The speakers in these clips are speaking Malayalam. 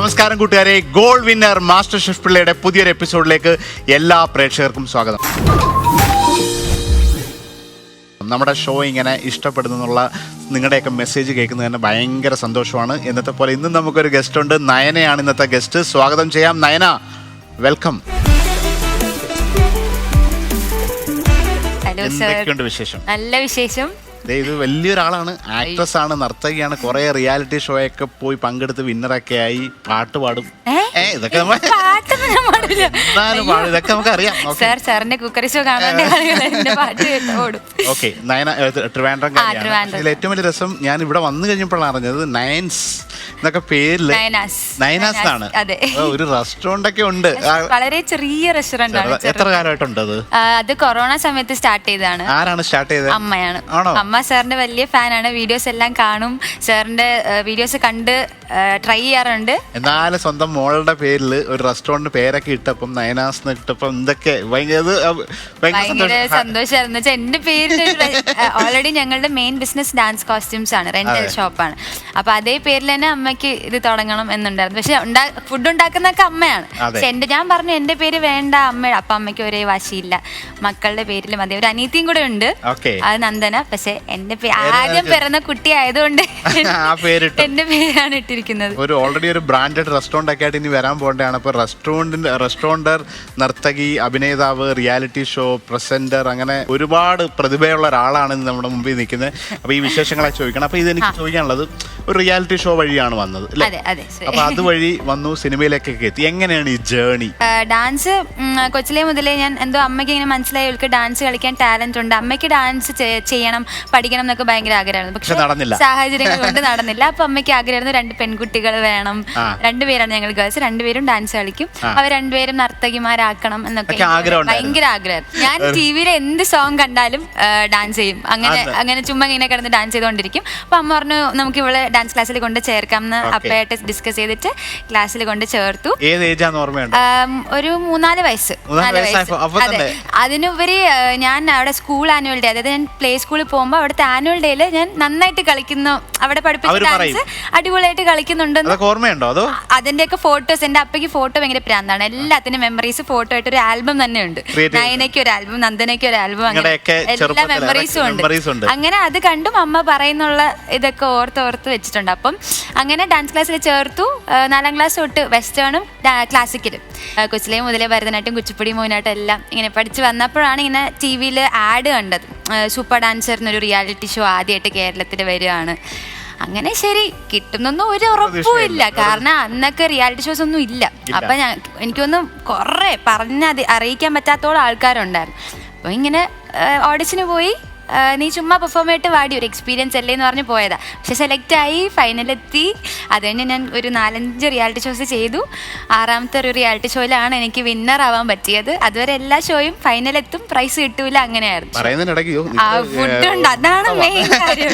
നമസ്കാരം കൂട്ടുകാരെ, ഗോൾഡ് വിന്നർ മാസ്റ്റർ ഷെഫ് പിള്ളയുടെ പുതിയൊരു എപ്പിസോഡിലേക്ക് എല്ലാ പ്രേക്ഷകർക്കും സ്വാഗതം. നമ്മുടെ ഷോ ഇങ്ങനെ ഇഷ്ടപ്പെടുന്നുള്ള നിങ്ങളുടെയൊക്കെ മെസ്സേജ് കേൾക്കുന്നത് തന്നെ ഭയങ്കര സന്തോഷമാണ്. ഇന്നത്തെ പോലെ ഇന്നും നമുക്കൊരു ഗസ്റ്റ് ഉണ്ട്. നയനയാണ് ഇന്നത്തെ ഗസ്റ്റ്. സ്വാഗതം ചെയ്യാം. നയന, വെൽക്കം. എന്തൊക്കെയുണ്ട് വിശേഷം? നല്ല വിശേഷം. ഇത് വലിയൊരാളാണ്, ആക്ട്രസ് ആണ്, നർത്തകിയാണ്, കുറെ റിയാലിറ്റി ഷോ ഒക്കെ പോയി പങ്കെടുത്ത് വിന്നറൊക്കെ ആയി, പാട്ട് പാടും. ഇതൊക്കെ ഇതൊക്കെ നമുക്ക് അറിയാം. സാറിന്റെ കുക്കറി ഷോ കാണാൻ ഓക്കെ, നയന ട്രിവാൻഡ്രം കാര്യമാണ്. ഇതിൽ ഏറ്റവും വലിയ രസം, ഞാൻ ഇവിടെ വന്നു കഴിഞ്ഞപ്പോഴാണ് അറിഞ്ഞത് നയൻസ് എന്നൊക്കെ പേരില് നയനാസ് ആണ്. ഒരു റെസ്റ്റോറന്റ് ഒക്കെ ഉണ്ട്, വളരെ ചെറിയ റെസ്റ്റോറന്റ് ആണ്. എത്ര കാലമായിട്ടുണ്ട് അത് കൊറോണ സമയത്ത് സ്റ്റാർട്ട് ചെയ്തതാണ്. ആരാണ് സ്റ്റാർട്ട് ചെയ്തത്? അമ്മയാണ്. അമ്മ സാറിന്റെ വലിയ ഫാനാണ്, വീഡിയോസ് എല്ലാം കാണും, സാറിന്റെ വീഡിയോസ് കണ്ട് ട്രൈ ചെയ്യാറുണ്ട്. എന്നാലും സ്വന്തം മോളുടെ പേരിൽ ഒരു റെസ്റ്റോറന്റ് പേരൊക്കെ ഇട്ടപ്പം നയനാസ് ഇട്ടപ്പം എന്തൊക്കെ ഭയങ്കര സന്തോഷമായിരുന്നു. എന്റെ പേരിൽ ഓൾറെഡി ഞങ്ങളുടെ മെയിൻ ബിസിനസ് ഡാൻസ് കോസ്റ്റ്യൂംസ് ആണ്, റെന്റൽ ഷോപ്പാണ്. അപ്പൊ അതേ പേരിൽ തന്നെ അമ്മയ്ക്ക് ഇത് തുടങ്ങണം എന്നുണ്ടായിരുന്നു. പക്ഷെ ഫുഡ് ഉണ്ടാക്കുന്നൊക്കെ അമ്മയാണ്. പക്ഷെ ഞാൻ പറഞ്ഞു എന്റെ പേര് വേണ്ട അമ്മ. അപ്പൊ അമ്മയ്ക്ക് ഒരേ വാശിയില്ല, മക്കളുടെ പേരിലും അതേ. ഒരു അനീതിയും കൂടെ ഉണ്ട്, അത് നന്ദന. പക്ഷെ എന്റെ ആദ്യം പിറന്ന കുട്ടി ആയതുകൊണ്ട് എന്റെ പേരാണ് ഇട്ടിരിക്കുന്നത്. ഒരു ഓൾറെഡി ഒരു ബ്രാൻഡഡ് റെസ്റ്റോറന്റ് ഒക്കെ ആയിട്ട് ഇനി വരാൻ പോകേണ്ടതാണ്. അപ്പൊ റെസ്റ്റോറന്റർ, നർത്തകി, അഭിനേതാവ്, റിയാലിറ്റി ഷോ പ്രസന്റർ, അങ്ങനെ ഒരുപാട് പ്രതിഭയുള്ള ഒരാളാണ് നമ്മുടെ മുമ്പിൽ നിൽക്കുന്നത്. അപ്പൊ ഈ വിശേഷങ്ങളെ ചോദിക്കണം. അപ്പൊ ഇതെനിക്ക് ചോദിക്കാനുള്ളത്, ഒരു റിയാലിറ്റി ഷോ വഴിയാണ് വന്നത് അല്ലേ? അപ്പൊ അതുവഴി വന്നു സിനിമയിലേക്കൊക്കെ എത്തി. എങ്ങനെയാണ് ഈ ജേർണി? ഡാൻസ് കൊച്ചിലെ മുതലേ ഞാൻ എന്തോ അമ്മയ്ക്ക് ഇങ്ങനെ മനസ്സിലായി, അവൾക്ക് ഡാൻസ് കളിക്കാൻ ടാലന്റ് ഉണ്ട്, അമ്മയ്ക്ക് ഡാൻസ് ചെയ്യണം, പഠിക്കണം എന്നൊക്കെ ഭയങ്കര ആഗ്രഹമായിരുന്നു. പക്ഷെ സാഹചര്യങ്ങൾ കൊണ്ട് നടന്നില്ല. അപ്പൊ അമ്മയ്ക്ക് ആഗ്രഹമായിരുന്നു 2 പെൺകുട്ടികൾ വേണം. 2 പേരാണ് ഞങ്ങൾ ഗേൾസ്, 2 പേരും ഡാൻസ് കളിക്കും, അവർ 2 പേരും നർത്തകിമാരാക്കണം എന്നൊക്കെ ഭയങ്കര ആഗ്രഹമായിരുന്നു. ഞാൻ ടിവിയിൽ എന്ത് സോങ് കണ്ടാലും ഡാൻസ് ചെയ്യും. അങ്ങനെ ചുമ്മാ ഇങ്ങനെ കിടന്ന് ഡാൻസ് ചെയ്തുകൊണ്ടിരിക്കും. അപ്പൊ അമ്മ പറഞ്ഞു നമുക്ക് ഇവളെ ഡാൻസ് ക്ലാസ്സിൽ കൊണ്ട് ചേർക്കാം എന്ന് അപ്പയായിട്ട് ഡിസ്കസ് ചെയ്തിട്ട് ക്ലാസ്സിൽ കൊണ്ട് ചേർത്തു. ഒരു 3-4 വയസ്സ്. അതെ, അതിനുപരി ഞാൻ അവിടെ സ്കൂൾ ആനുവൽ ഡേ, അതായത് ഞാൻ പ്ലേ സ്കൂളിൽ പോകുമ്പോൾ അവിടുത്തെ ആനുവൽ ഡേയിൽ ഞാൻ നന്നായിട്ട് കളിക്കുന്നു, അവിടെ പഠിപ്പിച്ച ഡാൻസ് അടിപൊളിയായിട്ട് കളിക്കുന്നുണ്ടെന്ന്. അതിന്റെയൊക്കെ ഫോട്ടോസ്, എന്റെ അപ്പയ്ക്ക് ഫോട്ടോ ഭയങ്കര പ്രാന്താണ്. എല്ലാത്തിനും മെമ്മറീസ് ഫോട്ടോ ആയിട്ട് ഒരു ആൽബം തന്നെ ഉണ്ട്. നയനയ്ക്ക് ഒരു ആൽബം, നന്ദനയ്ക്ക് ഒരു ആൽബം, അങ്ങനെ എല്ലാ മെമ്മറീസും ഉണ്ട്. അങ്ങനെ അത് കണ്ടും അമ്മ പറയുന്നുള്ള ഇതൊക്കെ ഓർത്ത് വെച്ചിട്ടുണ്ട്. അപ്പം അങ്ങനെ ഡാൻസ് ക്ലാസ്സിൽ ചേർത്തു. 4ാം ക്ലാസ് തൊട്ട് വെസ്റ്റേണും ക്ലാസിക്കലും, കൊച്ചിലെ മുതലേ ഭരതനാട്യം, കുച്ചിപ്പുടി, മോഹിനിയാട്ടം എല്ലാം ഇങ്ങനെ പഠിച്ച് വന്നപ്പോഴാണ് ഇങ്ങനെ ടി വിയിൽ ആഡ് കണ്ടത്. സൂപ്പർ ഡാൻസർ എന്നൊരു റിയാലിറ്റി ഷോ ആദ്യമായിട്ട് കേരളത്തിൽ വരികയാണ്. അങ്ങനെ ശരി, കിട്ടുന്നൊന്നും ഒരു ഉറപ്പും ഇല്ല, കാരണം അന്നൊക്കെ റിയാലിറ്റി ഷോസ് ഒന്നും ഇല്ല. അപ്പൊ എനിക്കൊന്നും കുറെ അറിയിക്കാൻ പറ്റാത്തോളം ആൾക്കാരുണ്ടായിരുന്നു. അപ്പൊ ഇങ്ങനെ ഓഡിഷന് പോയി, നീ ചുമ്മാ പെർഫോം ആയിട്ട് വാടി, ഒരു എക്സ്പീരിയൻസ് അല്ലേ എന്ന് പറഞ്ഞ് പോയതാ. പക്ഷെ സെലക്ട് ആയി, ഫൈനലെത്തി. അത് കഴിഞ്ഞ് ഞാൻ ഒരു 4-5 റിയാലിറ്റി ഷോസ് ചെയ്തു. 6ാമത്തെ ഒരു റിയാലിറ്റി ഷോയിലാണ് എനിക്ക് വിന്നർ ആവാൻ പറ്റിയത്. അതുവരെ എല്ലാ ഷോയും ഫൈനലെത്തും, പ്രൈസ് കിട്ടൂല, അങ്ങനെയായിരുന്നു. ഫുഡ് അതാണ് മെയിൻ കാര്യം.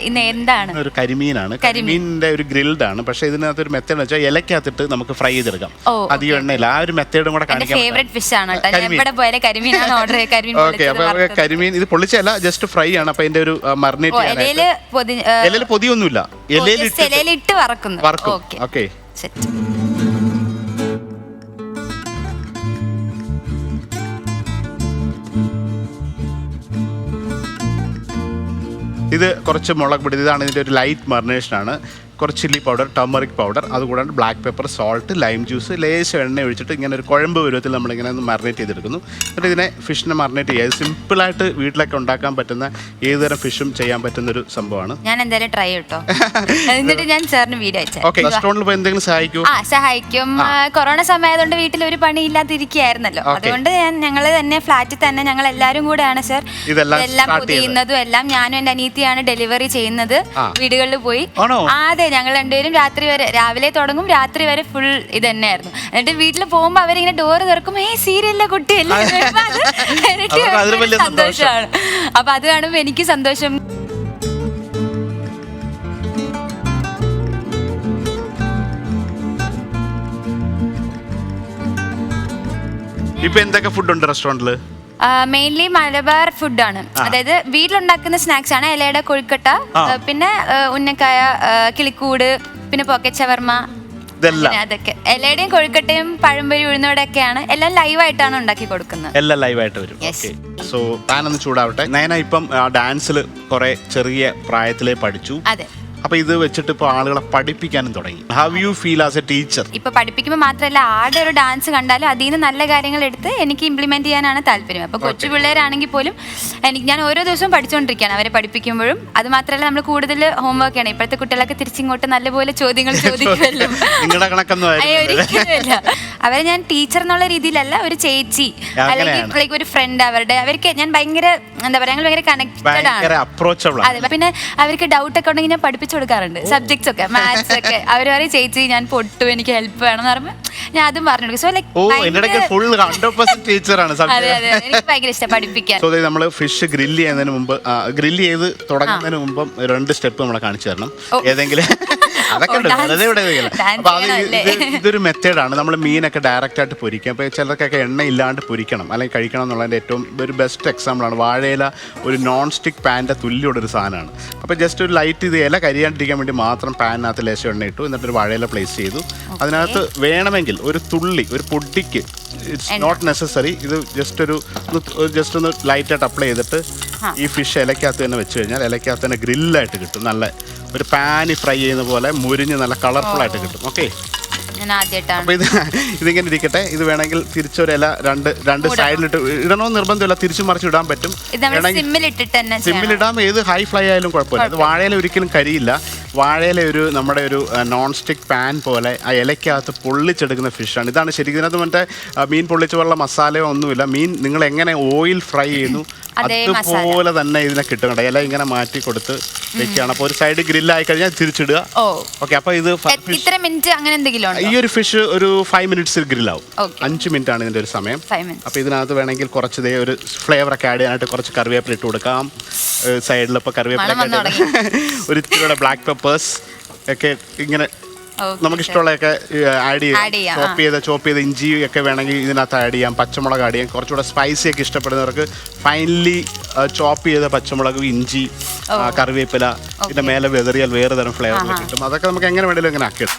ഇന്ന് എന്താണ്? ഒരു കരിമീനാണ്. കരിമീനിന്റെ ഒരു ഗ്രിൽഡ് ആണ്. പക്ഷെ ഇതിനകത്ത് ഒരു മെത്തേഡ് വെച്ചാൽ ഇലക്കകത്തിട്ട് നമുക്ക് ഫ്രൈ ചെയ്തെടുക്കാം. അധികം എണ്ണയില്ല. ആ ഒരു മെത്തേഡും കൂടെ കാണിക്കാം. ഫേവറേറ്റ് ഫിഷ് ആണ് കേട്ടോ. ഞാൻ ഇവിടെ പോയാലും കരിമീനാണ് ഓർഡർ ചെയ്തത്. കരിമീൻ ഇത് പൊള്ളിച്ചല്ല, ജസ്റ്റ് ഫ്രൈ ആണ്. അപ്പൊ അതിന്റെ ഒരു മറിനേറ്റ് ഇലയിൽ പൊതിയൊന്നുമില്ല, ഇലയിലിട്ട് വറക്കും. ഓക്കെ, ഇത് കുറച്ച് മുളക് പൊടി, ഇതാണ് ഇതിന്റെ ഒരു ലൈറ്റ് മറിനേഷനാണ്. കുറച്ച് ചില്ലി പൗഡർ, ടർമറിക് പൗഡർ, അതുകൂടാണ്ട് black pepper, salt, lime juice, ലേശം എണ്ണ ഒഴിച്ചിട്ട് ഇങ്ങനെ ഒരു കുഴമ്പ് പരുവത്തിൽ നമ്മളിങ്ങനെ ഒന്ന് മറിനേറ്റ് ചെയ്തെടുക്കുന്നു. എന്നിട്ട് ഇതിനെ ഫിഷിനെ മറിനേറ്റ് ചെയ്യുക. സിമ്പിളായിട്ട് വീട്ടിലൊക്കെ ഉണ്ടാക്കാൻ പറ്റുന്ന ഏതുതരം ഫിഷും ചെയ്യാൻ പറ്റുന്ന ഒരു സംഭവമാണ്. ഞാൻ എന്തായാലും ട്രൈ ചെയ്യട്ടോ. എന്നിട്ട് ഞാൻ സാറിന് വീഡിയോ അയച്ചു. ഓക്കെ, റെസ്റ്റോറന്റിൽ പോയി എന്തെങ്കിലും സഹായിക്കും. കൊറോണ സമയമായതുകൊണ്ട് വീട്ടിൽ ഒരു പണി ഇല്ലാതിരിക്കുകയായിരുന്നല്ലോ. അതുകൊണ്ട് ഞങ്ങള് തന്നെ ഫ്ലാറ്റിൽ തന്നെ ഞങ്ങൾ എല്ലാവരും കൂടെയാണ് സാർ എല്ലാം പൊതിയുന്നതും എല്ലാം. ഞാനും എന്റെ അനീതിയാണ് ഡെലിവറി ചെയ്യുന്നത്. വീടുകളിൽ പോയി. അതെ, ഞങ്ങൾ 2 പേരും രാത്രി വരെ, രാവിലെ തുടങ്ങും, രാത്രി വരെ ഫുൾ ഇത് തന്നെയായിരുന്നു. എന്നിട്ട് വീട്ടിൽ പോകുമ്പോ അവരിങ്ങനെ ഡോറ് തുറക്കും, സീരിയലിലെ കുട്ടിയല്ലേ, സന്തോഷമാണ്. അപ്പൊ അത് കാണുമ്പോ എനിക്ക് സന്തോഷം. ഇപ്പൊ എന്തൊക്കെ ഫുഡ് ഉണ്ട് റെസ്റ്റോറന്റില്? മെയിൻലി മലബാർ ഫുഡാണ്, അതായത് വീട്ടിലുണ്ടാക്കുന്ന സ്നാക്സ് ആണ്. ഇലയുടെ കൊഴുക്കട്ട, പിന്നെ ഉന്നക്കായ, കിളിക്കൂട്, പിന്നെ പോക്കറ്റ് ഷവർമ, അതൊക്കെ. ഇലയുടെയും കൊഴുക്കട്ടയും പഴംപൊരി ഉഴുന്നോടെയൊക്കെയാണ്. എല്ലാം ലൈവായിട്ടാണ് ഉണ്ടാക്കി കൊടുക്കുന്നത്. എല്ലാം ലൈവായിട്ട് വരും. സോ താനൊന്ന് ചൂടാവട്ടെ. നയന ഇപ്പം ഡാൻസിൽ കുറെ ചെറിയ പ്രായത്തിലേ പഠിച്ചു. അതെ. അപ്പൊ ഇത് വെച്ചിട്ട് ഇപ്പൊ ആളുകളെ പഠിപ്പിക്കാനും തുടങ്ങി. How you feel as A teacher? ഇപ്പൊ പഠിപ്പിക്കുമ്പോൾ മാത്രമല്ല, ആരുടെ ഒരു ഡാൻസ് കണ്ടാലും അതിൽ നിന്ന് നല്ല കാര്യങ്ങൾ എടുത്ത് എനിക്ക് ഇംപ്ലിമെന്റ് ചെയ്യാനാണ് താല്പര്യം. അപ്പൊ കൊച്ചു പിള്ളേരാണെങ്കിൽ പോലും ഞാൻ ഓരോ ദിവസവും പഠിച്ചുകൊണ്ടിരിക്കുകയാണ് അവരെ പഠിപ്പിക്കുമ്പോഴും. അത് മാത്രമല്ല, നമ്മൾ കൂടുതൽ ഹോംവർക്ക് ആണ്. ഇപ്പോഴത്തെ കുട്ടികളൊക്കെ തിരിച്ചിങ്ങോട്ട് നല്ലപോലെ ചോദ്യങ്ങൾ ചോദിക്കുമല്ലോ. ഒരിക്കലുമില്ല. അവരെ ഞാൻ ടീച്ചർ എന്നുള്ള രീതിയിലല്ല, ഒരു ചേച്ചി അല്ലെങ്കിൽ ലൈക്ക് ഒരു ഫ്രണ്ട്. അവർക്ക് ഞാൻ ഭയങ്കര എന്താ പറയാ, ഞങ്ങൾ ഭയങ്കര കണക്റ്റഡ് ആണ്. അതെ. പിന്നെ അവർക്ക് ഡൗട്ട് ഒക്കെ ഉണ്ടെങ്കിൽ ഞാൻ പഠിപ്പിച്ചു കൊടുക്കാറുണ്ട്. സബ്ജക്ട്സ് ഒക്കെ, മാത്സ് ഒക്കെ. അവർ പറയും ചേച്ചി ഞാൻ പൊട്ടു, എനിക്ക് ഹെൽപ്പ് വേണം എന്ന് പറയുമ്പോൾ ഞാൻ അതും പറഞ്ഞു കൊടുക്കും. സോ ലൈക്ക് അതെ അതെ, എനിക്ക് ഭയങ്കര ഇഷ്ടം പഠിപ്പിക്കാൻ. നമ്മൾ ഫിഷ് ഗ്രില്ല് ചെയ്യുന്നതിന് മുമ്പ്, ഗ്രില്ല് ചെയ്ത് തുടങ്ങുന്നതിന് മുമ്പ് 2 സ്റ്റെപ്പ് നമ്മളെ കാണിച്ചു തരണം. ഏതെങ്കിലും അതൊക്കെ ഇതൊരു മെത്തേഡാണ്. നമ്മൾ മീനൊക്കെ ഡയറക്റ്റ് ആയിട്ട് പൊരിക്കാം. അപ്പോൾ ചിലർക്കൊക്കെ എണ്ണ ഇല്ലാണ്ട് പൊരിക്കണം അല്ലെങ്കിൽ കഴിക്കണം എന്നുള്ളതിൻ്റെ ഏറ്റവും ഒരു ബെസ്റ്റ് എക്സാമ്പിളാണ് വാഴയില. ഒരു നോൺ സ്റ്റിക്ക് പാൻ്റെ തുല്യമുള്ള ഒരു സാധനമാണ്. അപ്പോൾ ജസ്റ്റ് ഒരു ലൈറ്റ് ഇത് ഇല കരിയാണ്ടിരിക്കാൻ വേണ്ടി മാത്രം പാനിനകത്ത് ലേശം എണ്ണ ഇട്ടു, എന്നിട്ടൊരു വാഴയില പ്ലേസ് ചെയ്തു. അതിനകത്ത് വേണമെങ്കിൽ ഒരു തുള്ളി, ഒരു പൊടിക്ക്, ഇറ്റ്സ് നോട്ട് നെസസറി, ഇത് ജസ്റ്റ് ഒന്ന് ലൈറ്റായിട്ട് അപ്ലൈ ചെയ്തിട്ട് ഈ ഫിഷ് ഇലക്കകത്ത് തന്നെ വെച്ച് കഴിഞ്ഞാൽ ഇലക്കകത്ത് തന്നെ ഗ്രില്ലായിട്ട് കിട്ടും. നല്ല ഒരു പാനി ഫ്രൈ ചെയ്യുന്ന പോലെ മുരിഞ്ഞ് നല്ല കളർഫുൾ ആയിട്ട് കിട്ടും. ഓക്കെ. അപ്പൊ ഇതിങ്ങനെ ഇരിക്കട്ടെ. ഇത് വേണമെങ്കിൽ തിരിച്ചൊരു ഇല രണ്ട് സൈഡിലിട്ട് ഇടണമെന്ന് നിർബന്ധമില്ല, തിരിച്ചു മറിച്ച് ഇടാൻ പറ്റും. സിമ്മിലിടാം. ഏത് ഹൈ ഫ്ലൈ ആയാലും കുഴപ്പമില്ല. ഇത് വാഴയില ഒരിക്കലും കരിയില്ല. വാഴയില നമ്മുടെ ഒരു നോൺ സ്റ്റിക്ക് പാൻ പോലെ ആ ഇലക്കകത്ത് പൊള്ളിച്ചെടുക്കുന്ന ഫിഷാണ്. ഇതാണ് ശരിക്കും. ഇതിനകത്ത് മറ്റേ മീൻ പൊള്ളിച്ച പോലുള്ള മസാലയോ ഒന്നുമില്ല. മീൻ നിങ്ങൾ എങ്ങനെ ഓയിൽ ഫ്രൈ ചെയ്യുന്നു അതുപോലെ തന്നെ ഇതിനെ കിട്ടുന്നുണ്ട്. ഇല ഇങ്ങനെ മാറ്റി കൊടുത്ത് വെക്കുകയാണ്. അപ്പോൾ ഒരു സൈഡ് ഗ്രില്ലായി കഴിഞ്ഞാൽ തിരിച്ചിടുക. ഓക്കെ. അപ്പോൾ ഇത് ഈ ഒരു ഫിഷ് ഒരു 5 മിനിറ്റ്സിൽ ഗ്രില്ലാവും. 5 മിനിറ്റ് ആണ് ഇതിന്റെ ഒരു സമയം. അപ്പോൾ ഇതിനകത്ത് വേണമെങ്കിൽ കുറച്ച് ഒരു ഫ്ലേവർ ഒക്കെ ആഡ് ചെയ്യാനായിട്ട് കുറച്ച് കറിവേപ്പില ഇട്ട് കൊടുക്കാം. സൈഡിൽ ഇപ്പോൾ കറിവേപ്പില, ഒരു ഇത്തിരി ബ്ലാക്ക് പെപ്പേഴ്സ് ഒക്കെ ഇങ്ങനെ നമുക്കിഷ്ടമുള്ളതൊക്കെ ആഡ് ചെയ്യാം. ചോപ്പ് ചെയ്ത ഇഞ്ചി ഒക്കെ വേണമെങ്കിൽ ഇതിനകത്ത് ആഡ് ചെയ്യാം. പച്ചമുളക് ആഡ് ചെയ്യാം. കുറച്ചുകൂടെ സ്പൈസി ഒക്കെ ഇഷ്ടപ്പെടുന്നവർക്ക് ഫൈനലി ചോപ്പ് ചെയ്ത പച്ചമുളക്, ഇഞ്ചി, കറിവേപ്പില, ഇതിന്റെ മേലെ വെതറിയാൽ വേറെ തരം ഫ്ലേവറിൽ കിട്ടും. അതൊക്കെ നമുക്ക് എങ്ങനെ വേണമെങ്കിലും ഇങ്ങനെ ആക്കിയിടും.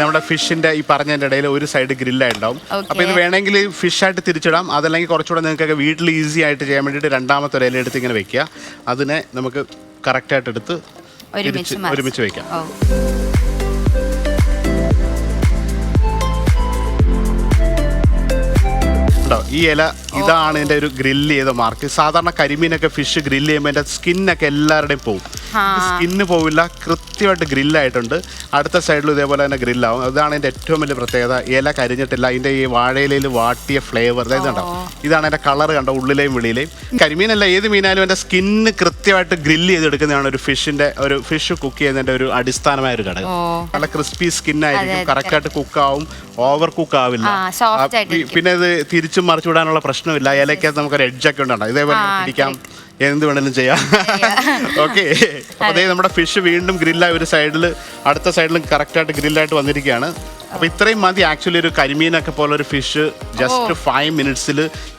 നമ്മുടെ ഫിഷിന്റെ ഈ പറഞ്ഞതിന്റെ ഇടയിൽ ഒരു സൈഡ് ഗ്രില്ലായിട്ടുണ്ടാവും. അപ്പൊ ഇത് വേണമെങ്കിൽ ഫിഷ് ആയിട്ട് തിരിച്ചിടാം. അതല്ലെങ്കിൽ കുറച്ചുകൂടെ നിങ്ങൾക്കൊക്കെ വീട്ടിൽ ഈസി ആയിട്ട് ചെയ്യാൻ വേണ്ടിയിട്ട് രണ്ടാമത്തെ ഒരു ഇല എടുത്ത് ഇങ്ങനെ വെക്കുക. അതിനെ നമുക്ക് കറക്റ്റായിട്ട് എടുത്ത് ഒരുമിച്ച് വെക്കാം. ഈ ഇല ഇതാണ് ഇതിന്റെ ഒരു ഗ്രില്ല് ചെയ്ത മാർക്ക്. സാധാരണ കരിമീനൊക്കെ ഫിഷ് ഗ്രില്ല് ചെയ്യുമ്പോൾ അതിന്റെ സ്കിന്നൊക്കെ എല്ലാവരുടെയും പോകും. സ്കിന്ന് പോവില്ല, കൃത്യമായിട്ട് ഗ്രില്ലായിട്ടുണ്ട്. അടുത്ത സൈഡിലും ഇതേപോലെ തന്നെ ഗ്രില്ലാവും. അതാണ് എൻ്റെ ഏറ്റവും വലിയ പ്രത്യേകത. ഇല കരിഞ്ഞിട്ടില്ല. അതിൻ്റെ ഈ വാഴയിലയിൽ വാട്ടിയ ഫ്ലേവർ അതായത് ഉണ്ടാവും. ഇതാണ് എൻ്റെ കളർ കണ്ടോ, ഉള്ളിലെയും വെളിയിലെയും. കരിമീനല്ല, ഏത് മീനായാലും എൻ്റെ സ്കിന്ന് കൃത്യമായിട്ട് ഗ്രില്ല് ചെയ്തെടുക്കുന്നതാണ് ഒരു ഫിഷ് കുക്ക് ചെയ്യുന്നതിൻ്റെ ഒരു അടിസ്ഥാനമായ ഒരു ഘടകം. നല്ല ക്രിസ്പി സ്കിന്നായിരിക്കും, കറക്റ്റായിട്ട് കുക്കാവും, ഓവർ കുക്ക് ആവില്ല. പിന്നെ ഇത് തിരിച്ചും മറിച്ചു വിടാനുള്ള പ്രശ്നമില്ല. ഇലയ്ക്കകത്ത് നമുക്കൊരു എഡ്ജൊക്കെ ഉണ്ടാവും. ഇതേപോലെ പിടിക്കാം, എന്ത് വേണമെങ്കിലും ചെയ്യാം. ഓക്കെ. അപ്പോൾ അതേ നമ്മുടെ ഫിഷ് വീണ്ടും ഗ്രില്ലായി ഒരു സൈഡിൽ, അടുത്ത സൈഡിലും കറക്റ്റായിട്ട് ഗ്രില്ലായിട്ട് വന്നിരിക്കുകയാണ്. അപ്പൊ ഇത്രയും മതി ആക്ച്വലി ഒരു കരിമീനൊക്കെ പോലെ ഒരു ഫിഷ് ജസ്റ്റ് 5 minutes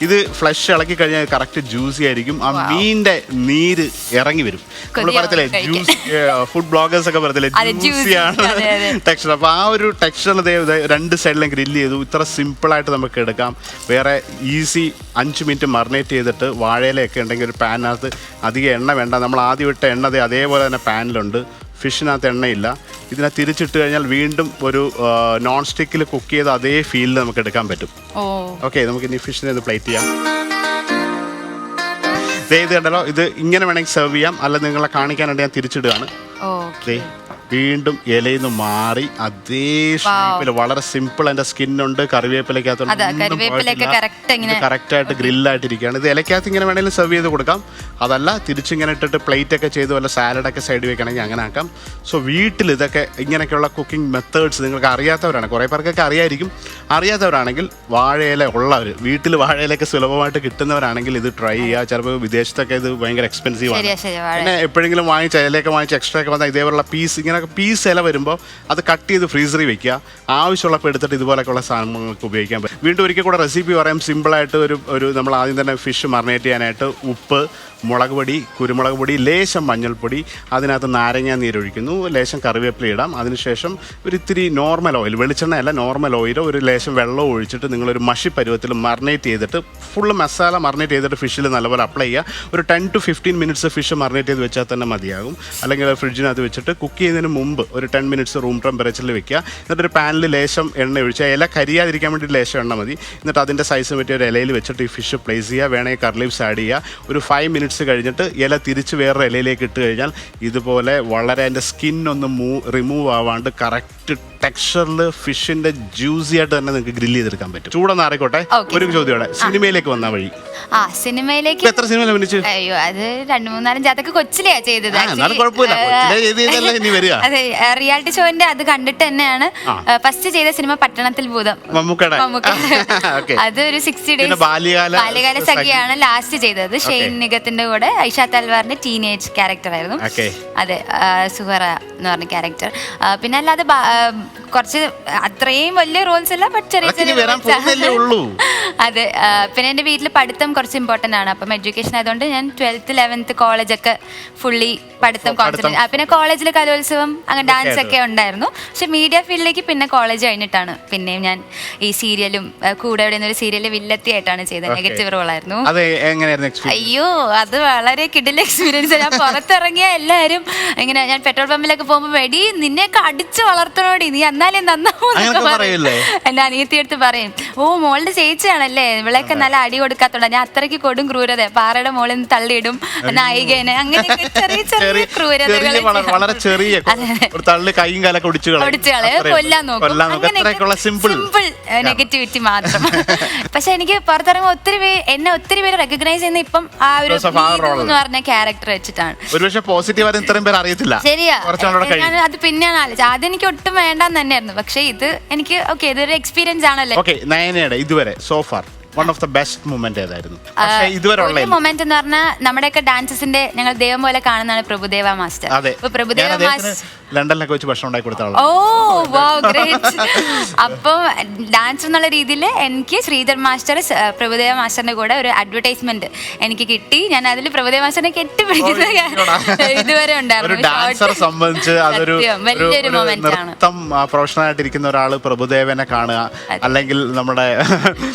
ഇത് ഫ്ലഷ് ഇളക്കി കഴിഞ്ഞാൽ കറക്റ്റ് ജ്യൂസി ആയിരിക്കും. ആ മീനിന്റെ നീര് ഇറങ്ങി വരും. നമ്മൾ പറയത്തില്ലേ ജ്യൂസ്, ഫുഡ് ബ്ലോഗേഴ്സ് ഒക്കെ പറയത്തില്ലേ ജ്യൂസിയാണ് ടെക്സ്ചർ. അപ്പൊ ആ ഒരു ടെക്സ്ചറിൽ രണ്ട് സൈഡിലും ഗ്രില്ല് ചെയ്തു. ഇത്ര സിമ്പിളായിട്ട് നമുക്ക് എടുക്കാം. വേറെ ഈസി 5 minute മറിനേറ്റ് ചെയ്തിട്ട് വാഴയിലൊക്കെ ഉണ്ടെങ്കിൽ ഒരു പാനിനകത്ത് അധികം എണ്ണ വേണ്ട. നമ്മൾ ആദ്യം ഇട്ട എണ്ണ അതേപോലെ തന്നെ പാനിലുണ്ട്. ഫിഷിനകത്ത് എണ്ണയില്ല. ഇതിനെ തിരിച്ചിട്ട് കഴിഞ്ഞാൽ വീണ്ടും ഒരു നോൺ സ്റ്റിക്കിൽ കുക്ക് ചെയ്ത് അതേ ഫീലിൽ നമുക്ക് എടുക്കാൻ പറ്റും. ഓക്കെ, നമുക്ക് ഇനി ഫിഷിനെ ഒന്ന് പ്ലേറ്റ് ചെയ്യാം. ഇത് കണ്ടല്ലോ, ഇത് ഇങ്ങനെ വേണമെങ്കിൽ സെർവ് ചെയ്യാം. അല്ല നിങ്ങളെ കാണിക്കാനായിട്ട് ഞാൻ തിരിച്ചിടുകയാണ്. വീണ്ടും ഇലയിൽ നിന്ന് മാറി അതേ ഷേപ്പിൽ വളരെ സിമ്പിൾ. അതിന്റെ സ്കിന്നുണ്ട്, കറിവേപ്പിലക്കകത്ത് കറക്റ്റ് ആയിട്ട് ഗ്രില്ലായിട്ടിരിക്കുകയാണ്. ഇത് ഇലക്കകത്ത് ഇങ്ങനെ വേണമെങ്കിലും സെർവ് ചെയ്ത് കൊടുക്കാം. അതല്ല തിരിച്ചിങ്ങനെ ഇട്ടിട്ട് പ്ലേറ്റ് ഒക്കെ ചെയ്ത് വല്ല സാലഡൊക്കെ സൈഡ് വെക്കണമെങ്കിൽ അങ്ങനെ ആക്കാം. സോ വീട്ടിൽ ഇതൊക്കെ ഇങ്ങനെയൊക്കെയുള്ള കുക്കിംഗ് മെത്തേഡ്സ് നിങ്ങൾക്ക് അറിയാത്തവരാണ്, കുറേ പേർക്കൊക്കെ അറിയായിരിക്കും. അറിയാത്തവരാണെങ്കിൽ വാഴയില ഉള്ളവർ, വീട്ടിൽ വാഴയിലൊക്കെ സുലഭമായിട്ട് കിട്ടുന്നവരാണെങ്കിൽ ഇത് ട്രൈ ചെയ്യുക. ചിലപ്പോൾ വിദേശത്തൊക്കെ ഇത് ഭയങ്കര എക്സ്പെൻസീവ് ആണ്. പിന്നെ എപ്പോഴെങ്കിലും വാങ്ങിച്ച ഇലയൊക്കെ വാങ്ങിച്ച് എക്സ്ട്രാ ഒക്കെ വന്നാൽ ഇതേപോലുള്ള പീസ് ഇങ്ങനെ പീസ് ഇല വരുമ്പോൾ അത് കട്ട് ചെയ്ത് ഫ്രീസറിൽ വെക്കുക. ആവശ്യമുള്ളപ്പോൾ എടുത്തിട്ട് ഇതുപോലെയൊക്കെയുള്ള സാധനങ്ങൾക്ക് ഉപയോഗിക്കാൻ പറ്റും. വീണ്ടും ഒരിക്കൽ കൂടെ റെസിപ്പി പറയാം. സിമ്പിളായിട്ട് ഒരു നമ്മൾ ആദ്യം തന്നെ ഫിഷ് മറിനേറ്റ് ചെയ്യാനായിട്ട് ഉപ്പ്, മുളക് പൊടി, കുരുമുളക് പൊടി, ലേശം മഞ്ഞൾപ്പൊടി, അതിനകത്ത് നാരങ്ങ നീരൊഴിക്കുന്നു, ലേശം കറിവേപ്പില ഇടാം. അതിനുശേഷം ഒരു ഇത്തിരി നോർമൽ ഓയിൽ, വെളിച്ചെണ്ണ അല്ല നോർമൽ ഓയിലോ ഒരു ലേശം വെള്ളവും ഒഴിച്ചിട്ട് നിങ്ങളൊരു മഷി പരുവത്തിൽ മറിനേറ്റ് ചെയ്തിട്ട് ഫുള്ള് മസാല മറിനേറ്റ് ചെയ്തിട്ട് ഫിഷിൽ നല്ലപോലെ അപ്ലൈ ചെയ്യുക. ഒരു 10 to 15 minutes ഫിഷ് മറിനേറ്റ് ചെയ്ത് വെച്ചാൽ തന്നെ മതിയാകും. അല്ലെങ്കിൽ ഫ്രിഡ്ജിനകത്ത് വെച്ചിട്ട് കുക്ക് ചെയ്യുന്നതിന് മുമ്പ് ഒരു 10 minutes റൂം ടെമ്പറേച്ചറിൽ വെക്കുക. എന്നിട്ടൊരു പാനിൽ ലേശം എണ്ണ ഒഴിച്ചാൽ ഇല കരിയാതിരിക്കാൻ വേണ്ടി ലേശം എണ്ണ മതി. എന്നിട്ട് അതിൻ്റെ സൈസ് പറ്റിയ ഒരു ഇലയിൽ വെച്ചിട്ട് ഈ ഫിഷ് പ്ലേസ് ചെയ്യുക. വേണമെങ്കിൽ കറി ലീവ്സ് ആഡ് ചെയ്യുക. ഒരു 5 minutes കഴിഞ്ഞിട്ട് ഇല തിരിച്ച് വേറൊരു ഇലയിലേക്ക് ഇട്ട് കഴിഞ്ഞാൽ ഇതുപോലെ വളരെ അതിൻ്റെ സ്കിന്നൊന്നും റിമൂവ് ആവാണ്ട് കറക്റ്റ് ടെക്സ്ചറിൽ ഫിഷിന്റെ ജ്യൂസി ആയിട്ട് തന്നെ നിങ്ങൾക്ക് ഗ്രില്ല് ചെയ്തെടുക്കാൻ പറ്റും. ചൂടൊന്ന് ആറിക്കോട്ടെ. ഒരു ചോദ്യോടെ സിനിമയിലേക്ക് വന്ന വഴി. സിനിമയിലേക്ക് എത്ര സിനിമ അഭിനയിച്ചു? അയ്യോ, അത് 2-3-4 അതൊക്കെ കൊച്ചിലെയാ ചെയ്തത്. അതെ, റിയാലിറ്റി ഷോന്റെ അത് കണ്ടിട്ട് തന്നെയാണ് ഫസ്റ്റ് ചെയ്ത സിനിമ പട്ടണത്തിൽ ഭൂതം. അത് ഒരു 60 days ബാല്യകാല സഖിയാണ് ലാസ്റ്റ് ചെയ്തത്. ഷെയ്ൻ നിഗത്തിന്റെ കൂടെ ഐഷ തൽവാറിന്റെ ടീനേജ് ക്യാരക്ടർ ആയിരുന്നു. അതെ, സുഹറ എന്ന് പറഞ്ഞ ക്യാരക്ടർ. പിന്നെ അല്ലാതെ കുറച്ച് അത്രയും വലിയ റോൾസ് അല്ല, ബട്ട് ചെറിയ അതെ. പിന്നെ എൻ്റെ വീട്ടിൽ പഠിത്തം കുറച്ച് ഇമ്പോർട്ടൻ്റ് ആണ്. അപ്പം എഡ്യൂക്കേഷൻ ആയതുകൊണ്ട് ഞാൻ 12th 11th കോളേജൊക്കെ ഫുള്ളി പഠിത്തം കോൺസെൻട്രേറ്റ്. പിന്നെ കോളേജിൽ കലോത്സവം അങ്ങനെ ഡാൻസ് ഒക്കെ ഉണ്ടായിരുന്നു. പക്ഷെ മീഡിയ ഫീൽഡിലേക്ക് പിന്നെ കോളേജ് കഴിഞ്ഞിട്ടാണ് പിന്നെയും ഞാൻ ഈ സീരിയലും കൂടെ ഇവിടെ ഒരു സീരിയലിൽ വില്ലത്തിയായിട്ടാണ് ചെയ്തത്. നെഗറ്റീവ് റോളായിരുന്നു. അയ്യോ, അത് വളരെ കിടിലൻ എക്സ്പീരിയൻസ്. ഞാൻ പുറത്തിറങ്ങിയ എല്ലാവരും ഇങ്ങനെ, ഞാൻ പെട്രോൾ പമ്പിലൊക്കെ പോകുമ്പോൾ വെടി നിന്നെയൊക്കെ അടിച്ചു വളർത്തണോടി, നീ എന്നാലേ നന്നാവും എന്റെ അനിയത്തി എടുത്ത് പറയും. ഓ, മോളുടെ ചേച്ചിയാണല്ലേ, ഇവളെയൊക്കെ നല്ല അടി കൊടുക്കാത്തോണ്ട. ഞാൻ അത്രയ്ക്ക് കൊടും ക്രൂരത, പാറയുടെ മോളിൽ നിന്ന് തള്ളിയിടും നായികേനെ, അങ്ങനെയൊക്കെ ചെറിയ ചെറിയ ക്രൂരതകൾ, വളരെ ചെറിയ കൊല്ലാൻ നോക്കും. സിമ്പിൾ നെഗറ്റിവിറ്റി മാത്രം. പക്ഷെ എനിക്ക് പുറത്തിറങ്ങുമ്പോൾ ഒത്തിരി പേര് റെക്കഗ്നൈസ് ചെയ്യുന്ന ഇപ്പം ആ ഒരു എന്ന് പറഞ്ഞ ക്യാരക്ടർ വെച്ചിട്ടാണ്. ശരിയാ, അത് പിന്നെയാണ് ആലോചിച്ചത്. ആദ്യം എനിക്ക് ഒട്ടും വേണ്ടാന്ന് തന്നെയായിരുന്നു. പക്ഷെ ഇത് എനിക്ക് ഇതൊരു എക്സ്പീരിയൻസ് ആണല്ലോ. ഇതുവരെ so far one of the best moment ഏതായിരുന്നു? മൊമെന്റ് എന്ന് പറഞ്ഞാൽ നമ്മുടെയൊക്കെ ഡാൻസസിന്റെ ഞങ്ങൾ ദൈവം പോലെ കാണുന്നതാണ് പ്രഭുദേവ മാസ്റ്റർ. പ്രഭുദേവ മാസ്റ്റർ ലണ്ടനിലൊക്കെ വെച്ച് ഭക്ഷണം ഉണ്ടാക്കി കൊടുത്ത ആളാണ്. ഓ വാവ്, ഗ്രേറ്റ്. അപ്പം ഡാൻസ് എന്നുള്ള രീതിയിൽ എനിക്ക് ശ്രീധർ മാസ്റ്റർ പ്രഭുദേവ മാസ്റ്ററിന്റെ കൂടെ ഒരു അഡ്വർടൈസ്മെന്റ് എനിക്ക് കിട്ടി. ഞാൻ അതിൽ പ്രഭുദേവ മാസ്റ്ററിനെ കെട്ടിപ്പിടിക്കുന്ന ഇതുവരെ ഉണ്ടായിരുന്നു. വലിയൊരു മൊമെന്റ് ആണ്. പ്രൊഫഷണൽ ആയിട്ടിരിക്കുന്ന ഒരാള് പ്രഭുദേവനെ കാണുക, അല്ലെങ്കിൽ നമ്മുടെ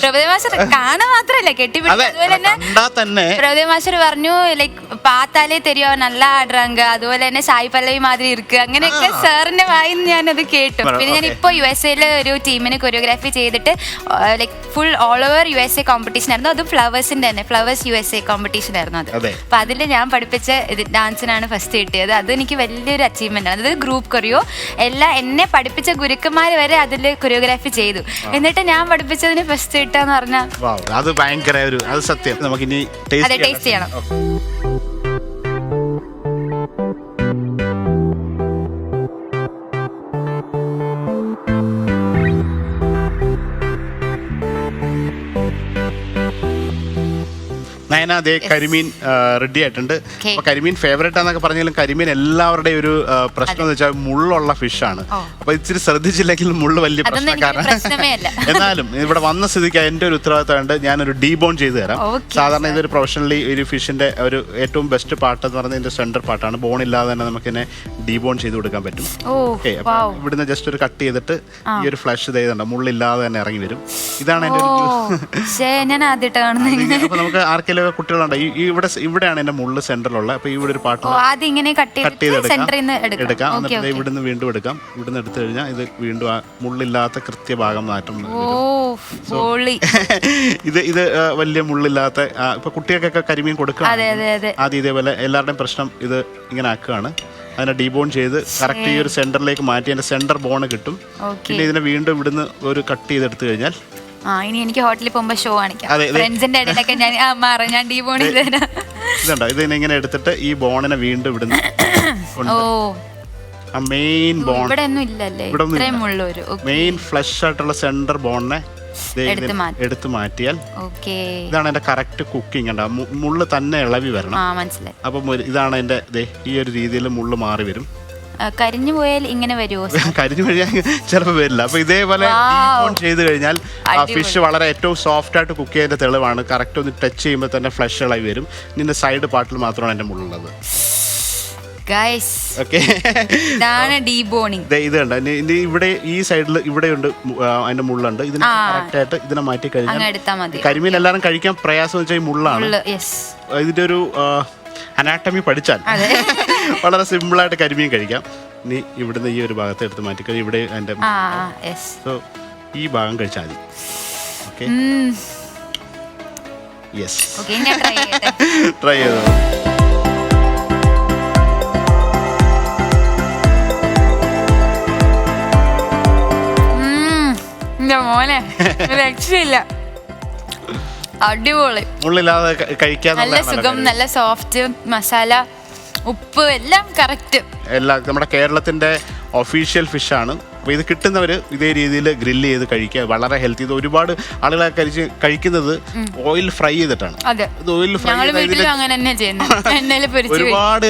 പ്രഭുദേവ മാസ്റ്റർ കാണാൻ മാത്രല്ല കെട്ടിപ്പിടിക്കുക. പ്രഭുദേവ മാസ്റ്റർ പറഞ്ഞു, ലൈക്ക് പാത്താലേ തെരിയോ നല്ല ആടുறாங்க, അതുപോലെ തന്നെ സായി പല്ലവി മാതിരി ഇരിക്കുക, അങ്ങനെയൊക്കെ സാറിന്റെ വായിന്ന് ഞാനത് കേട്ടു. പിന്നെ ഞാൻ ഇപ്പോൾ USA ഒരു ടീമിന് കൊറിയോഗ്രാഫി ചെയ്തിട്ട് like full all over USA competition ആയിരുന്നു. അതും ഫ്ലവേഴ്സിന്റെ തന്നെ, ഫ്ലവേഴ്സ് USA കോമ്പറ്റീഷൻ ആയിരുന്നു അത്. അപ്പൊ അതിൽ ഞാൻ പഠിപ്പിച്ച ഡാൻസിനാണ് ഫസ്റ്റ് കിട്ടിയത്. അത് എനിക്ക് വലിയൊരു അച്ചീവ്മെന്റ് ആണ്. അതായത് ഗ്രൂപ്പ് കൊറിയോ എല്ലാം എന്നെ പഠിപ്പിച്ച ഗുരുക്കന്മാർ വരെ അതിൽ കൊറിയോഗ്രാഫി ചെയ്തു. എന്നിട്ട് ഞാൻ പഠിപ്പിച്ചതിന് ഫസ്റ്റ് കിട്ടാന്ന് പറഞ്ഞാൽ അത് ഭയങ്കര ഒരു സത്യം. നമുക്ക് ഇനി ടേസ്റ്റ് ചെയ്യണം. നയന, അതേ കരിമീൻ റെഡി ആയിട്ടുണ്ട്. അപ്പൊ കരിമീൻ ഫേവറേറ്റ് ആണെന്നൊക്കെ പറഞ്ഞാലും കരിമീൻ എല്ലാവരുടെയും ഒരു പ്രശ്നം എന്ന് വെച്ചാൽ മുള്ളുള്ള ഫിഷാണ്. അപ്പൊ ഇച്ചിരി ശ്രദ്ധിച്ചില്ലെങ്കിൽ മുള്ള് വലിയ പ്രശ്നക്കാരാണ്. എന്നാലും ഇവിടെ വന്ന സ്ഥിതിക്ക് എന്റെ ഒരു ഉത്തരവാദിത്തമുണ്ട്, ഞാനൊരു ഡീബോൺ ചെയ്ത് തരാം. സാധാരണ ഇതൊരു പ്രൊഫഷണലി ഒരു ഫിഷിന്റെ ഒരു ഏറ്റവും ബെസ്റ്റ് പാർട്ട് എന്ന് പറയുന്നത് ഇതിന്റെ സെന്റർ പാർട്ടാണ്. ബോൺ ഇല്ലാതെ തന്നെ നമുക്ക് ഇതിനെ ഡീബോൺ ചെയ്ത് കൊടുക്കാൻ പറ്റും. ഓക്കെ, അപ്പൊ ഇവിടുന്ന് ജസ്റ്റ് ഒരു കട്ട് ചെയ്തിട്ട് ഈ ഒരു ഫ്ലഷ് ചെയ്തുണ്ട് മുള്ളില്ലാതെ തന്നെ ഇറങ്ങി വരും. ഇതാണ് എന്റെ അപ്പൊ നമുക്ക് ആർക്കെങ്കിലും കുട്ടികളുണ്ട് ഇവിടെയാണ് എന്റെ മുള്ള് സെന്ററിലുള്ള. അപ്പൊ ഇവിടെ ഒരു പാർട്ട് കട്ട് ചെയ്തെടുക്കാം. എന്നിട്ട് ഇവിടുന്ന് വീണ്ടും എടുക്കാം. ഇവിടുന്ന് എടുത്തു കഴിഞ്ഞാൽ ഇത് വീണ്ടും ആ മുള്ളില്ലാത്ത കൃത്യഭാഗം മാറ്റം. ഇത് വലിയ മുള്ളില്ലാത്ത ഇപ്പൊ കുട്ടികൾക്കൊക്കെ കരിമീൻ കൊടുക്കുക. ആദ്യം ഇതേപോലെ എല്ലാവരുടെയും പ്രശ്നം ഇത് ഇങ്ങനെ ആക്കുകയാണ്. അതിനെ ഡീബോൺ ചെയ്ത് കറക്റ്റ് ഈ ഒരു സെന്ററിലേക്ക് മാറ്റി അതിന്റെ സെന്റർ ബോൺ കിട്ടും. പിന്നെ ഇതിനെ വീണ്ടും ഇവിടുന്ന് ഒരു കട്ട് ചെയ്തെടുത്തു കഴിഞ്ഞാൽ ഇനി എനിക്ക് ഹോട്ടലിൽ പോകുമ്പോ ഷോ കാണിക്കാം. ഇതുണ്ടോ, ഇതിനെ ഇങ്ങനെ എടുത്തിട്ട് ഈ ബോണിനെ വീണ്ടും ഇവിടുന്ന് മെയിൻ ബോൺ മെയിൻ ഫ്ലഷ് ആയിട്ടുള്ള സെന്റർ ബോണിനെ എടുത്ത് മാറ്റിയാൽ ഇതാണ് എന്റെ കറക്റ്റ് കുക്കിംഗ്. ഉണ്ടാ മുള്ള് തന്നെ ഇളവി വരണം. അപ്പൊ ഇതാണ് എന്റെ ഈ ഒരു രീതിയിൽ മുള്ള് മാറി വരും. കരിഞ്ഞു പോയാൽ ഇങ്ങനെ വരുമോ? കരിഞ്ഞു പോയാൽ ചിലപ്പോൾ വരില്ല. അപ്പൊ ഇതേപോലെ ചെയ്ത് കഴിഞ്ഞാൽ ആ ഫിഷ് വളരെ ഏറ്റവും സോഫ്റ്റ് ആയിട്ട് കുക്ക് ചെയ്തതിന്റെ തെളിവാണ്. കറക്റ്റ് ഒന്ന് ടച്ച് ചെയ്യുമ്പോൾ തന്നെ ഫ്ലഷ് ഇളവി വരും. ഇതിന്റെ സൈഡ് പാർട്ടിൽ മാത്രമാണ് എന്റെ മുള്ളുള്ളത്. ഇത് കണ്ട ഇവിടെ ഈ സൈഡിൽ ഇവിടെയുണ്ട് അതിന്റെ മുള്ളുണ്ട്. ഇതിന് കറക്റ്റ് ആയിട്ട് ഇതിനെ മാറ്റി കഴിഞ്ഞാൽ കരിമീൻ എല്ലാവരും കഴിക്കാൻ പ്രയാസം എന്ന് വെച്ചാൽ ഈ മുള്ളാണ്. ഇതിന്റെ ഒരു അനാട്ടമി പഠിച്ചാൽ വളരെ സിമ്പിളായിട്ട് കരിമീൻ കഴിക്കാം. ഇനി ഇവിടുന്ന് ഈ ഒരു ഭാഗത്ത് എടുത്ത് മാറ്റി ഇവിടെ അതിന്റെ സോ ഈ ഭാഗം കഴിച്ചാൽ മതി. ഓക്കെ, യെസ്, ട്രൈ ചെയ്തോ. മോനെ രക്ഷയില്ല, അടിപൊളി. മുള്ളില്ലാതെ കഴിക്കാൻ നല്ല സുഖം, നല്ല സോഫ്റ്റ്, മസാല, ഉപ്പ് എല്ലാം കറക്റ്റ്. എല്ലാം നമ്മുടെ കേരളത്തിന്റെ ഒഫീഷ്യൽ ഫിഷാണ്. അപ്പോൾ ഇത് കിട്ടുന്നവർ ഇതേ രീതിയിൽ ഗ്രില്ല് ചെയ്ത് കഴിക്കുക. വളരെ ഹെൽത്തി. ഇത് ഒരുപാട് ആളുകളെ കഴിക്കുന്നത് ഓയിൽ ഫ്രൈ ചെയ്തിട്ടാണ്. ഇത് ഓയിൽ ഫ്രൈ ഒരുപാട്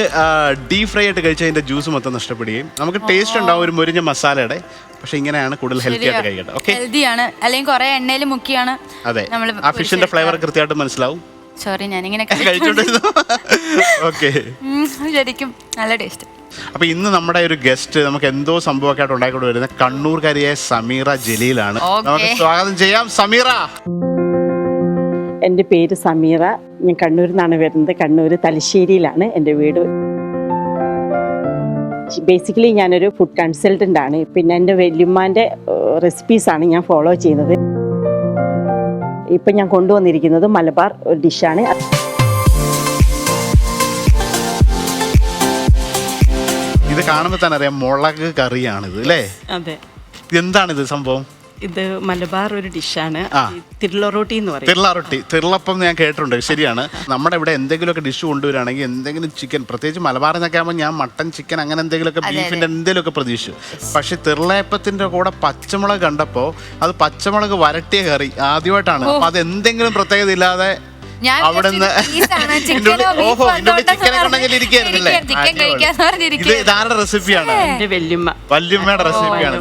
ഡീപ് ഫ്രൈ ആയിട്ട് കഴിച്ചാൽ അതിന്റെ ജ്യൂസ് മൊത്തം നഷ്ടപ്പെടുകയും നമുക്ക് ടേസ്റ്റ് ഉണ്ടാവും ഒരു മുരിഞ്ഞ മസാലയുടെ. പക്ഷെ ഇങ്ങനെയാണ് കൂടുതൽ ഹെൽത്തി ആയിട്ട് കഴിക്കട്ടെ. ഓക്കെ, ഹെൽത്തിയാണ്, അല്ലെങ്കിൽ കുറെ എണ്ണയിൽ മുക്കിയാണ്. അതെ, ആ ഫിഷിന്റെ ഫ്ലേവർ കൃത്യമായിട്ട് മനസ്സിലാവും. സോറി, ഞാനിങ്ങനെ ഓക്കെ, ശരിക്കും നല്ല ടേസ്റ്റ്. അപ്പൊ ഇന്ന് നമ്മുടെ ഒരു ഗസ്റ്റ് നമുക്ക് എന്തോ സംഭവമൊക്കെ ആയിട്ട് ഉണ്ടായിക്കൊണ്ട് വരുന്ന കണ്ണൂർക്കാരിയായ സമീറ ജലീലാണ്. നമുക്ക് സ്വാഗതം ചെയ്യാം. സമീറ. എൻ്റെ പേര് സമീറ. ഞാൻ കണ്ണൂരിൽ നിന്നാണ് വരുന്നത്. കണ്ണൂർ തലശ്ശേരിയിലാണ് എൻ്റെ വീട്. ബേസിക്കലി ഞാനൊരു ഫുഡ് കൺസൾട്ടൻ്റ് ആണ്. പിന്നെ എൻ്റെ വല്യമ്മാൻ്റെ റെസിപ്പീസാണ് ഞാൻ ഫോളോ ചെയ്യുന്നത്. ഇപ്പം ഞാൻ കൊണ്ടുവന്നിരിക്കുന്നത് മലബാർ ഒരു ഡിഷാണ്. ഇത് കാണുമ്പോൾ തന്നെ അറിയാം മുളക് കറിയാണിത് അല്ലേ? അതെ. എന്താണിത് സംഭവം? ഇത് മലബാർ ഒരു ഡിഷാണ്. തിരുളറൊട്ടി എന്ന് പറയും. തിരുളറൊട്ടി, തിരുളപ്പം ഞാൻ കേട്ടിട്ടുണ്ട്. ശരിയാണ്. നമ്മുടെ ഇവിടെ എന്തെങ്കിലുമൊക്കെ ഡിഷ് കൊണ്ടുവരികയാണെങ്കിൽ എന്തെങ്കിലും ചിക്കൻ, പ്രത്യേകിച്ച് മലബാർ എന്നൊക്കെ ആകുമ്പോൾ ഞാൻ മട്ടൻ, ചിക്കൻ അങ്ങനെ എന്തെങ്കിലുമൊക്കെ ബീഫിന്റെ എന്തെങ്കിലുമൊക്കെ പ്രതീക്ഷിച്ചു. പക്ഷെ തിരുളയപ്പത്തിന്റെ കൂടെ പച്ചമുളക് കണ്ടപ്പോൾ അത് പച്ചമുളക് വരട്ടിയ കറി ആദ്യമായിട്ടാണ്. അപ്പൊ അത് എന്തെങ്കിലും പ്രത്യേകത ഇല്ലാതെ അവിടുന്ന് ഇതാരുടെ റെസിപ്പിയാണ്? വല്യമ്മയുടെ റെസിപ്പിയാണ്.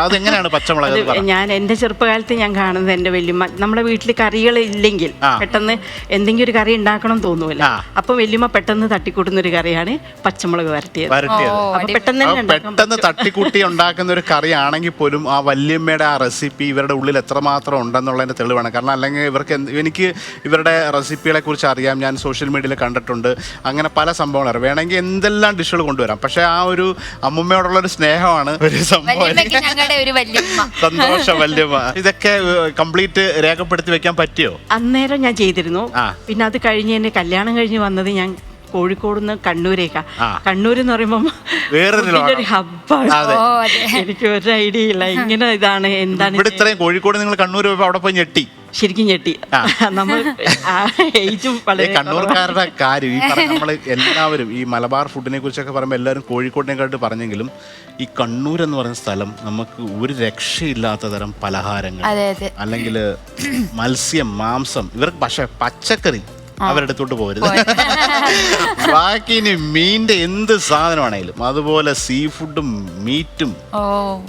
അതെങ്ങനെയാണ് പച്ചമുളക്? ഞാൻ എന്റെ ചെറുപ്പകാലത്ത് ഞാൻ കാണുന്നത് എന്റെ വല്യമ്മ നമ്മുടെ വീട്ടിൽ കറികൾ ഇല്ലെങ്കിൽ പെട്ടെന്ന് എന്തെങ്കിലും ഒരു കറി ഉണ്ടാക്കണം തോന്നുമല്ലോ. അപ്പൊ വല്യമ്മ പെട്ടെന്ന് തട്ടിക്കൂട്ടുന്ന ഒരു കറിയാണ് പച്ചമുളക് വരട്ടിയത്. പെട്ടെന്ന് തട്ടിക്കൂട്ടി ഉണ്ടാക്കുന്ന ഒരു കറിയാണെങ്കിൽ പോലും ആ വല്യമ്മയുടെ ആ റെസിപ്പി ഇവരുടെ ഉള്ളിൽ എത്രമാത്രം ഉണ്ടെന്നുള്ളതിന്റെ തെളിവാണ്. കാരണം അല്ലെങ്കിൽ എനിക്ക് ഇവരുടെ റെസിപ്പികളെ കുറിച്ച് അറിയാം. ഞാൻ സോഷ്യൽ മീഡിയയിൽ കണ്ടിട്ടുണ്ട്. അങ്ങനെ പല സംഭവങ്ങൾ അറിയാം. വേണമെങ്കിൽ എന്തെല്ലാം ഡിഷുകൾ കൊണ്ടുവരാം. പക്ഷെ ആ ഒരു അമ്മുമ്മയോടുള്ള ഒരു സ്നേഹമാണ് ഒരു സംഭവം. സന്തോഷം വല്യമ്മ. ഇതൊക്കെ കംപ്ലീറ്റ് രേഖപ്പെടുത്തി വെക്കാൻ പറ്റിയോ? അന്നേരം ഞാൻ ചെയ്തിരുന്നു. പിന്നെ അത് കഴിഞ്ഞ് എന്നെ കല്യാണം കഴിഞ്ഞ് വന്നത് ഞാൻ കോഴിക്കോട് നിന്ന് കണ്ണൂരേക്കാ. കണ്ണൂർ എന്ന് പറയുമ്പോൾ വേറൊരു ഹബ്ബാണ്. എനിക്ക് ഒരു ഐഡിയ ഇല്ല ഇങ്ങനെ ഇതാണ് എന്താണ്. ഇത്രയും കോഴിക്കോട് നിങ്ങൾ കണ്ണൂർ പോയപ്പോൾ അവിടെ പോയി ഞെട്ടി? ശരിക്കും ഞെട്ടി. നമ്മൾ കണ്ണൂർക്കാരുടെ കാര്യം ഈ പറഞ്ഞ നമ്മൾ എല്ലാവരും ഈ മലബാർ ഫുഡിനെ കുറിച്ചൊക്കെ പറയുമ്പോൾ എല്ലാവരും കോഴിക്കോടിനെക്കാട്ട് പറഞ്ഞെങ്കിലും ഈ കണ്ണൂർ എന്ന് പറയുന്ന സ്ഥലം നമുക്ക് ഒരു രക്ഷയില്ലാത്ത തരം പലഹാരങ്ങൾ അല്ലെങ്കിൽ മത്സ്യം, മാംസം, ഇവർക്ക് പക്ഷേ പച്ചക്കറി അവരുടെ അടുത്തോട്ട് പോകരുത്. ബാക്കി ഇനി മീനിന്റെ എന്ത് സാധനമാണേലും അതുപോലെ സീ ഫുഡും മീറ്റും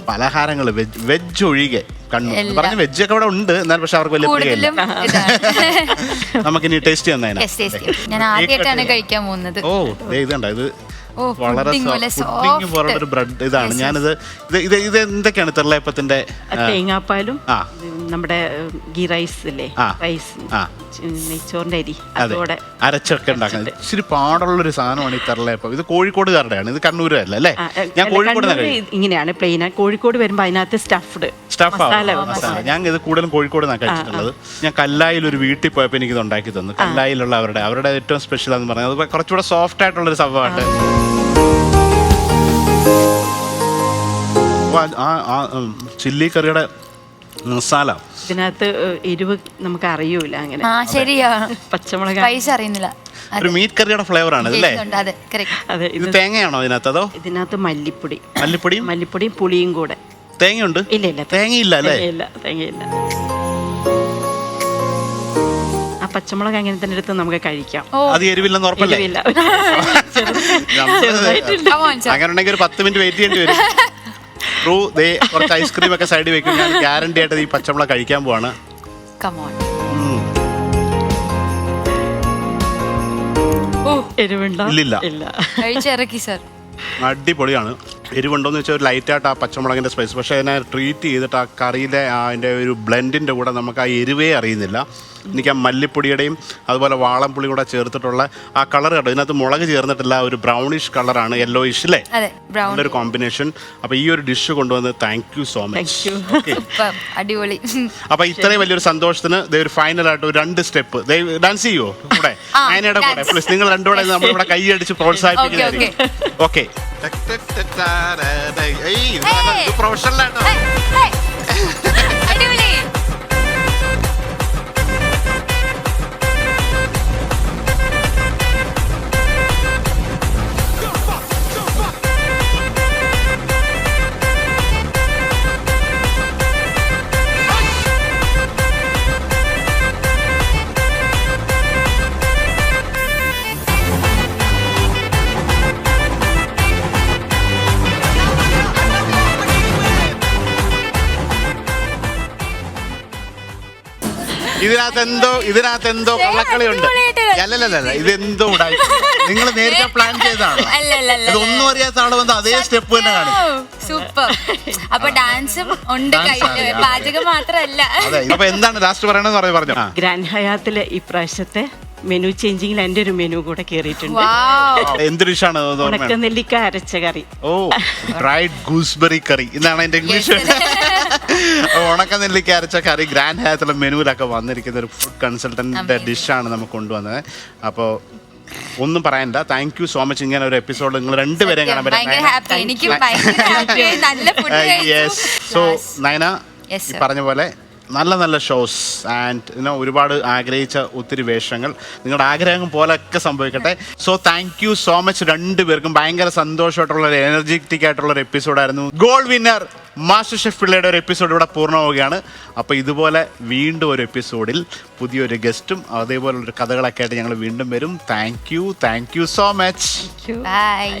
പലഹാരങ്ങൾ വെജ് ഒഴികെ കണ്ണൂർ പറഞ്ഞ വെജ് ഒക്കെ അവിടെ ഉണ്ട്, എന്നാൽ പക്ഷെ അവർക്ക് വലിയ പ്രിയമില്ല. നമുക്കിനി ടേസ്റ്റ് തന്നേനെ. ഞാൻ ആദ്യമായിട്ടാണ് കഴിക്കാൻ പോകുന്നത്. ഓ ഇതുണ്ടോ, ഇത് വളരെ പുഡിംഗ് പോലുള്ള ഒരു ബ്രെഡ് ഇതാണ്. ഞാനിത് ഇത് എന്തൊക്കെയാണ് തെരളയപ്പത്തിന്റെ? തേങ്ങാപ്പാലും നമ്മുടെ ഗീ റൈസ് ഇല്ലേ, റൈസ് നെയ്ച്ചോറിന്റെ അരി അതോടെ അരച്ചൊക്കെ ഉണ്ടാക്കുന്നത്. ഇച്ചിരി പാടുള്ളൊരു സാധനമാണ് ഈ തെരളയപ്പം. ഇത് കോഴിക്കോടുകാരുടെയാണ്, ഇത് കണ്ണൂരല്ല അല്ലേ? ഞാൻ കോഴിക്കോട് ഇങ്ങനെയാണ് പ്ലെയിൻ. കോഴിക്കോട് വരുമ്പോ അതിനകത്ത് സ്റ്റഫ്. ഞാൻ ഇത് കൂടുതലും കോഴിക്കോട് നിന്നാണ് കഴിച്ചിട്ടുള്ളത്. ഞാൻ കല്ലായിൽ ഒരു വീട്ടിൽ പോയപ്പോൾ എനിക്ക് ഇത് ഉണ്ടാക്കി തന്നു. കല്ലായിലുള്ള അവരുടെ ഏറ്റവും സ്പെഷ്യൽ എന്ന് പറഞ്ഞാൽ അത് കുറച്ചുകൂടെ സോഫ്റ്റ് ആയിട്ടുള്ളൊരു സംഭവമാണ്. ചില്ലി കറിയുടെ മസാല ഇതിനകത്ത് എരിവ് നമുക്ക് അറിയൂല. അങ്ങനെ ശരിയാ, പച്ചമുളക് അറിയുന്നില്ല. ഒരു മീറ്റ് കറിയുടെ ഫ്ലേവർ ആണ് അല്ലേ? അതെ. ഇത് തേങ്ങയാണോ ഇതിനകത്ത്? അതോ ഇതിനകത്ത് മല്ലിപ്പൊടിയും പുളിയും കൂടെ. തേങ്ങയുണ്ട്? ഇല്ല, തേങ്ങയില്ല അല്ലേ? തേങ്ങയില്ല. ആ പച്ചമുളക് അങ്ങനെ തന്നെ എടുത്ത് നമുക്ക് കഴിക്കാം. അത് എരിവില്ലെന്ന് ഉറപ്പല്ലേ? അങ്ങനെ ഉണ്ടെങ്കിൽ ഒരു 10 മിനിറ്റ് വെയിറ്റ് ചെയ്യേണ്ടി വരും. കുറച്ച് ഐസ്ക്രീം ഒക്കെ സൈഡിൽ വെക്കും. ഞാൻ ഗ്യാരണ്ടി ആയിട്ട് ഈ പച്ചമുളക് കഴിക്കാൻ പോവാണ്. ഇല്ല. അടിപൊളിയാണ്. എരിവുണ്ടോന്ന് വെച്ചാൽ ഒരു ലൈറ്റായിട്ട് ആ പച്ചമുളകിന്റെ സ്പൈസ്, പക്ഷെ അതിനെ ട്രീറ്റ് ചെയ്തിട്ട് ആ കറിയിലെ അതിൻ്റെ ഒരു ബ്ലെൻഡിന്റെ കൂടെ നമുക്ക് ആ എരിവേ അറിയുന്നില്ല. എനിക്ക് ആ മല്ലിപ്പൊടിയുടെയും അതുപോലെ വാളംപുളി കൂടെ ചേർത്തിട്ടുള്ള ആ കളർ കേട്ടോ. ഇതിനകത്ത് മുളക് ചേർന്നിട്ടില്ല, ഒരു ബ്രൗണിഷ് കളറാണ്, യെല്ലോയിഷ് അല്ലേ? നല്ലൊരു കോമ്പിനേഷൻ. അപ്പൊ ഈ ഒരു ഡിഷ് കൊണ്ടുവന്ന് താങ്ക് യു സോ മച്ച്. അടിപൊളി. അപ്പൊ ഇത്രയും വലിയൊരു സന്തോഷത്തിന് ഒരു ഫൈനലായിട്ട് ഒരു 2 സ്റ്റെപ്പ് ഡാൻസ് ചെയ്യോ കൂടെ? ആനയുടെ കൂടെ പ്ലീസ്. നിങ്ങൾ രണ്ടുകൂടെ നമ്മളിവിടെ കൈയടിച്ച് പ്രോത്സാഹിപ്പിക്കുന്നത്. ഓക്കെ, പ്രൊഫഷണലായിട്ടോ. ഇതിനകത്ത് എന്തോ കള്ളക്കളിയുണ്ട്. അല്ലല്ല, ഇതെന്തോ നിങ്ങൾ നേരത്തെ പ്ലാൻ ചെയ്തതാണ്. ഇതൊന്നും അറിയാത്ത ആള് വന്ന് അതേ സ്റ്റെപ്പ് തന്നെ കാണും. സൂപ്പർ. അപ്പൊ ഡാൻസും ഉണ്ട്, പാചകം മാത്രമല്ല. അതെ. അപ്പൊ എന്താണ് ലാസ്റ്റ് പറയണെന്ന് പറഞ്ഞു? ഗ്രാൻഡ് ഹയാത്തിലെ ഈ പ്രാവശ്യത്തെ മെനു ചേഞ്ചിങ്ങിൽ എന്റെ ഒരു മെനു കൂടെ കേറിയിട്ടുണ്ട്. എന്ത് ഡിഷാണ്? ഉണക്കനെല്ലിക്ക അരച്ച കറി. ഓ, ഡ്രൈഡ് ഗൂസ്ബെറി കറി എന്നാണ് എന്റെ ഇംഗ്ലീഷ്. ഉണക്കനെല്ലിക്ക അരച്ച കറി ഗ്രാൻഡ് ഹയാത്തിലെ മെനുവിലൊക്കെ വന്നിരിക്കുന്ന ഒരു ഫുഡ് കൺസൾട്ടന്റിന്റെ ഡിഷാണ് നമുക്ക് കൊണ്ടുവന്നത്. അപ്പോൾ ഒന്നും പറയണ്ട. Thank you so much. ഇങ്ങനെ ഒരു എപ്പിസോഡ് നിങ്ങൾ രണ്ടുപേരെയും കാണാൻ പറ്റും. സോ നയന പറഞ്ഞ പോലെ നല്ല ഷോസ് ആൻഡ് ഒരുപാട് ആഗ്രഹിച്ച ഒത്തിരി വേഷങ്ങൾ നിങ്ങളുടെ ആഗ്രഹം പോലൊക്കെ സംഭവിക്കട്ടെ. So thank you so much രണ്ടുപേർക്കും. ഭയങ്കര സന്തോഷമായിട്ടുള്ള എനർജറ്റിക് ആയിട്ടുള്ള ഒരു എപ്പിസോഡായിരുന്നു. ഗോൾഡ് വിന്നർ മാസ്റ്റർ ഷെഫ് പിള്ളയുടെ ഒരു എപ്പിസോഡ് ഇവിടെ പൂർണ്ണമാവുകയാണ്. അപ്പോൾ ഇതുപോലെ വീണ്ടും ഒരു എപ്പിസോഡിൽ പുതിയൊരു ഗസ്റ്റും അതേപോലുള്ളൊരു കഥകളൊക്കെ ആയിട്ട് ഞങ്ങൾ വീണ്ടും വരും. Thank you so much. By.